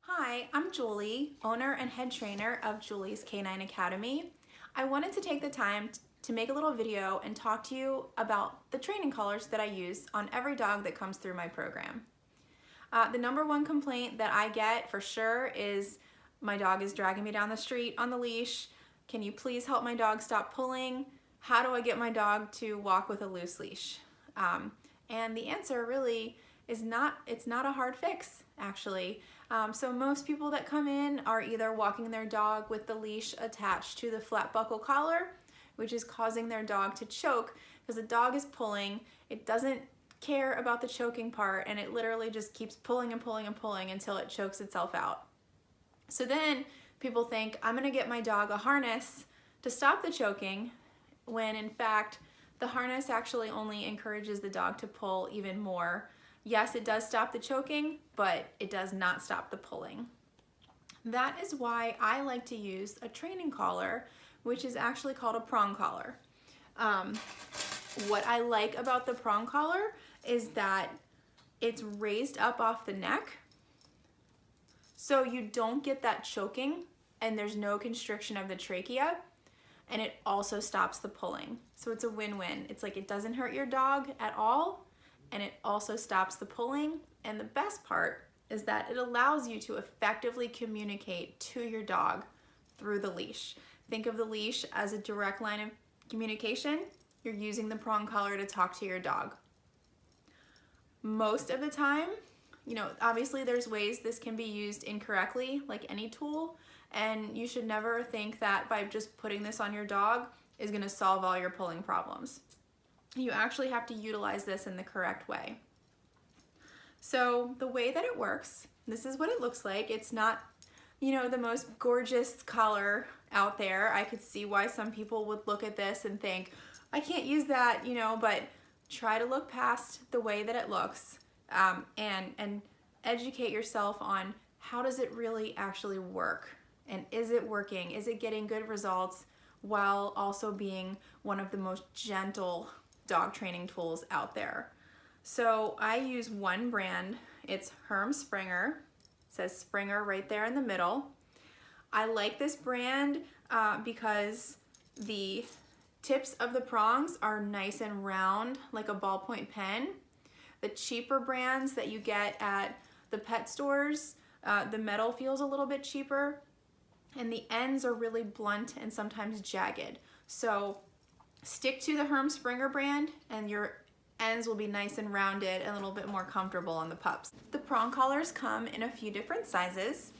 Hi, I'm Julie, owner and head trainer of Julie's Canine Academy. I wanted to take the time to make a little video and talk to you about the training collars that I use on every dog that comes through my program. The number one complaint that I get for sure is my dog is dragging me down the street on the leash. Can you please help my dog stop pulling? How do I get my dog to walk with a loose leash? And the answer really is it's not a hard fix actually. So most people that come in are either walking their dog with the leash attached to the flat buckle collar, which is causing their dog to choke because the dog is pulling. It doesn't care about the choking part and it literally just keeps pulling and pulling and pulling until it chokes itself out. So then people think, I'm gonna get my dog a harness to stop the choking, when in fact the harness actually only encourages the dog to pull even more. Yes, it does stop the choking, but it does not stop the pulling. That is why I like to use a training collar, which is actually called a prong collar. What I like about the prong collar is that it's raised up off the neck, so you don't get that choking and there's no constriction of the trachea, and it also stops the pulling. So it's a win-win. It's like it doesn't hurt your dog at all, and it also stops the pulling. And the best part is that it allows you to effectively communicate to your dog through the leash. Think of the leash as a direct line of communication. You're using the prong collar to talk to your dog. Most of the time, obviously there's ways this can be used incorrectly, like any tool, and you should never think that by just putting this on your dog is gonna solve all your pulling problems. You actually have to utilize this in the correct way. So the way that it works, this is what it looks like. It's not, the most gorgeous collar out there. I could see why some people would look at this and think, I can't use that, but try to look past the way that it looks and educate yourself on how does it really actually work, and is it working? Is it getting good results while also being one of the most gentle dog training tools out there? So I use one brand. It's Herm Springer. It says Springer right there in the middle. I like this brand because the tips of the prongs are nice and round like a ballpoint pen. The cheaper brands that you get at the pet stores, the metal feels a little bit cheaper and the ends are really blunt and sometimes jagged. So stick to the Herm Springer brand and your ends will be nice and rounded and a little bit more comfortable on the pups. The prong collars come in a few different sizes.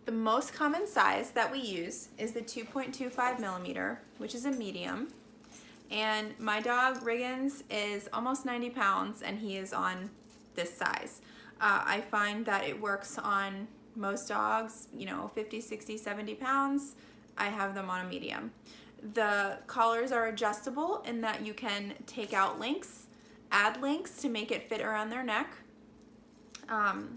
The most common size that we use is the 2.25 millimeter, which is a medium. And my dog Riggins is almost 90 pounds and he is on this size. I find that it works on most dogs, 50, 60, 70 pounds. I have them on a medium. The collars are adjustable in that you can take out links, add links to make it fit around their neck.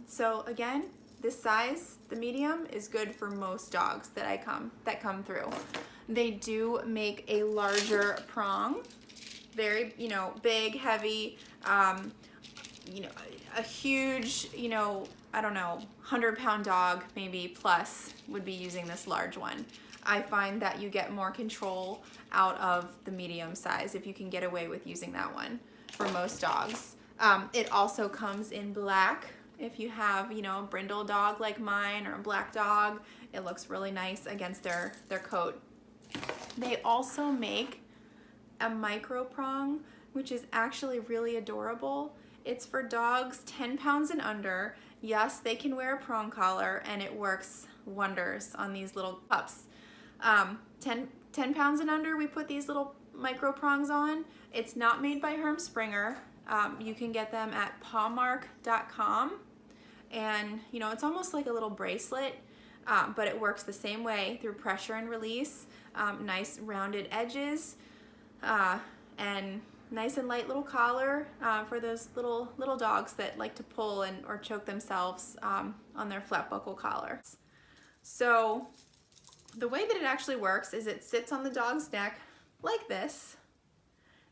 So again, this size, the medium, is good for most dogs that come through. They do make a larger prong, very, big, heavy, a huge, I don't know, 100-pound dog maybe plus would be using this large one. I find that you get more control out of the medium size if you can get away with using that one for most dogs. It also comes in black. If you have, a brindle dog like mine or a black dog, it looks really nice against their coat. They also make a micro prong, which is actually really adorable. It's for dogs 10 pounds and under. Yes, they can wear a prong collar and it works wonders on these little pups. 10 pounds and under, we put these little micro prongs on. It's not made by Herm Springer. You can get them at pawmark.com, and it's almost like a little bracelet, but it works the same way through pressure and release. Nice rounded edges, and nice and light little collar for those little dogs that like to pull or choke themselves on their flat buckle collars. So the way that it actually works is it sits on the dog's neck like this,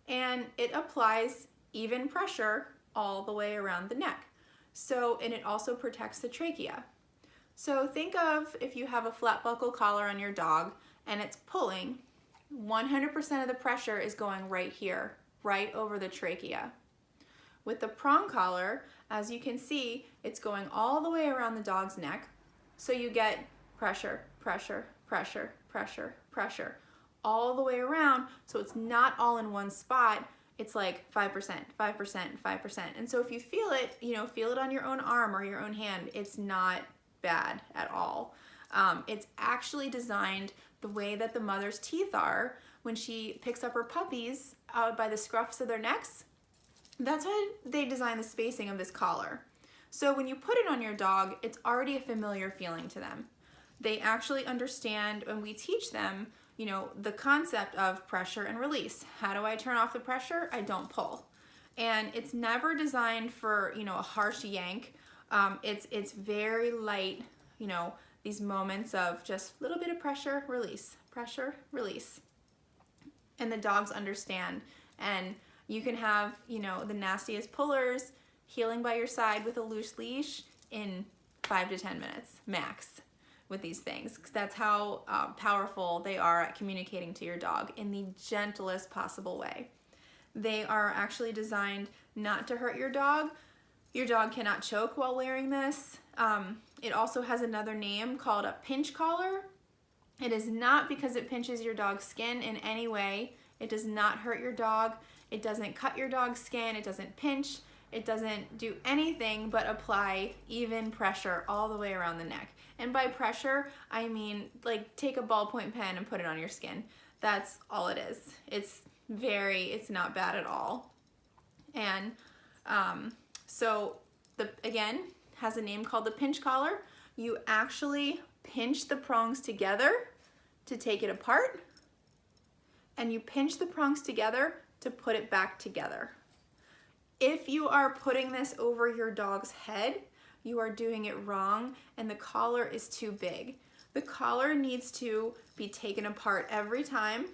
and it applies even pressure all the way around the neck. And it also protects the trachea. So think of if you have a flat buckle collar on your dog and it's pulling, 100% of the pressure is going right here, right over the trachea. With the prong collar, as you can see, it's going all the way around the dog's neck. So you get pressure, pressure, pressure, pressure, pressure, all the way around. So it's not all in one spot. It's like 5%, 5%, 5%. And so if you feel it, feel it on your own arm or your own hand, it's not bad at all. It's actually designed the way that the mother's teeth are when she picks up her puppies out by the scruffs of their necks. That's why they designed the spacing of this collar. So when you put it on your dog, it's already a familiar feeling to them. They actually understand when we teach them, the concept of pressure and release. How do I turn off the pressure? I don't pull. And it's never designed for, a harsh yank. It's very light, these moments of just a little bit of pressure, release, release. And the dogs understand. And you can have, the nastiest pullers healing by your side with a loose leash in 5 to 10 minutes max with these things. That's how powerful they are at communicating to your dog in the gentlest possible way. They are actually designed not to hurt your dog. Your dog cannot choke while wearing this. It also has another name called a pinch collar. It is not because it pinches your dog's skin in any way. It does not hurt your dog. It doesn't cut your dog's skin. It doesn't pinch. It doesn't do anything but apply even pressure all the way around the neck. And by pressure, I mean like take a ballpoint pen and put it on your skin. That's all it is. It's not bad at all. And so again, has a name called the pinch collar. You actually pinch the prongs together to take it apart, and you pinch the prongs together to put it back together. If you are putting this over your dog's head, you are doing it wrong, and the collar is too big. The collar needs to be taken apart every time,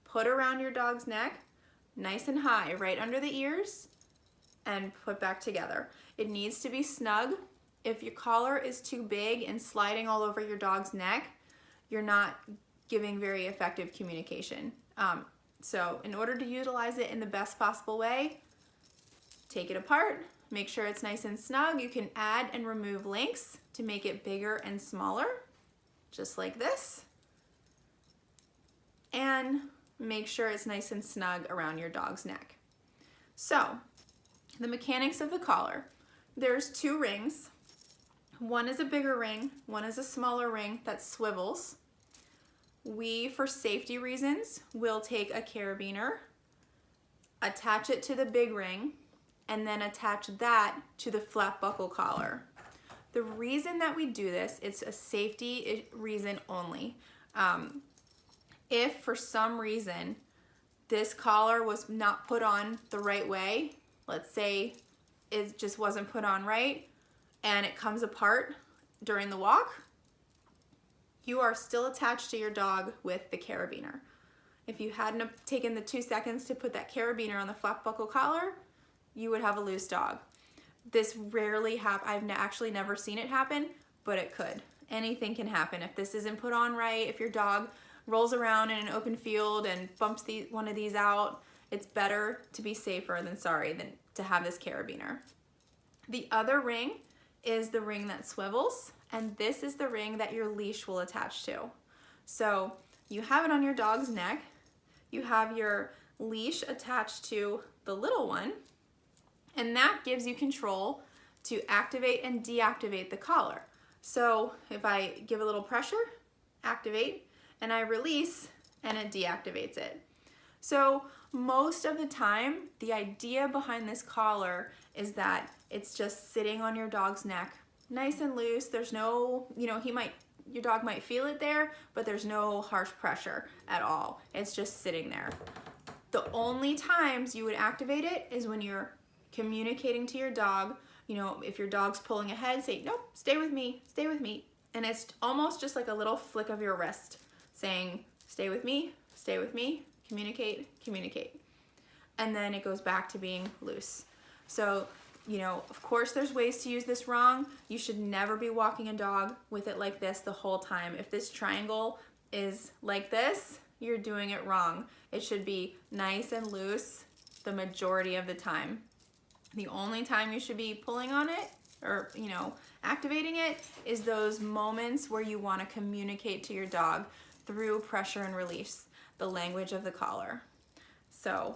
put around your dog's neck, nice and high, right under the ears, and put back together. It needs to be snug. If your collar is too big and sliding all over your dog's neck, you're not giving very effective communication. So in order to utilize it in the best possible way, take it apart, make sure it's nice and snug. You can add and remove links to make it bigger and smaller, just like this. And make sure it's nice and snug around your dog's neck. So, the mechanics of the collar. There's 2 rings. One is a bigger ring, one is a smaller ring that swivels. We, for safety reasons, will take a carabiner, attach it to the big ring, and then attach that to the flat buckle collar. The reason that we do this, it's a safety reason only. If for some reason this collar was not put on the right way, let's say it just wasn't put on right, and it comes apart during the walk, you are still attached to your dog with the carabiner. If you hadn't taken the 2 seconds to put that carabiner on the flat buckle collar, you would have a loose dog. This rarely happens. I've actually never seen it happen, but it could. Anything can happen if this isn't put on right. If your dog rolls around in an open field and bumps one of these out, it's better to be safer than sorry than to have this carabiner. The other ring is the ring that swivels, and this is the ring that your leash will attach to. So you have it on your dog's neck, you have your leash attached to the little one, and that gives you control to activate and deactivate the collar. So if I give a little pressure, activate, and I release, and it deactivates it. So most of the time, the idea behind this collar is that it's just sitting on your dog's neck, nice and loose. There's no, your dog might feel it there, but there's no harsh pressure at all. It's just sitting there. The only times you would activate it is when you're communicating to your dog. If your dog's pulling ahead, say, nope, stay with me, stay with me. And it's almost just like a little flick of your wrist saying, stay with me, communicate, communicate. And then it goes back to being loose. So You know, of course there's ways to use this wrong. You should never be walking a dog with it like this the whole time. If this triangle is like this, you're doing it wrong. It should be nice and loose the majority of the time. The only time you should be pulling on it or, you know, activating it is those moments where you want to communicate to your dog through pressure and release, the language of the collar. So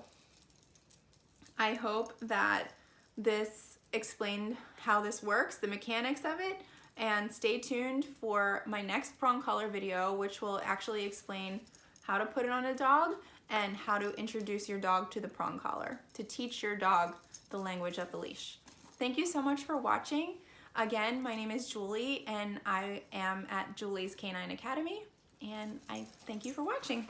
I hope that this explained how this works, the mechanics of it, and stay tuned for my next prong collar video, which will actually explain how to put it on a dog and how to introduce your dog to the prong collar, to teach your dog the language of the leash. Thank you so much for watching. Again, my name is Julie and I am at Julie's Canine Academy, and I thank you for watching.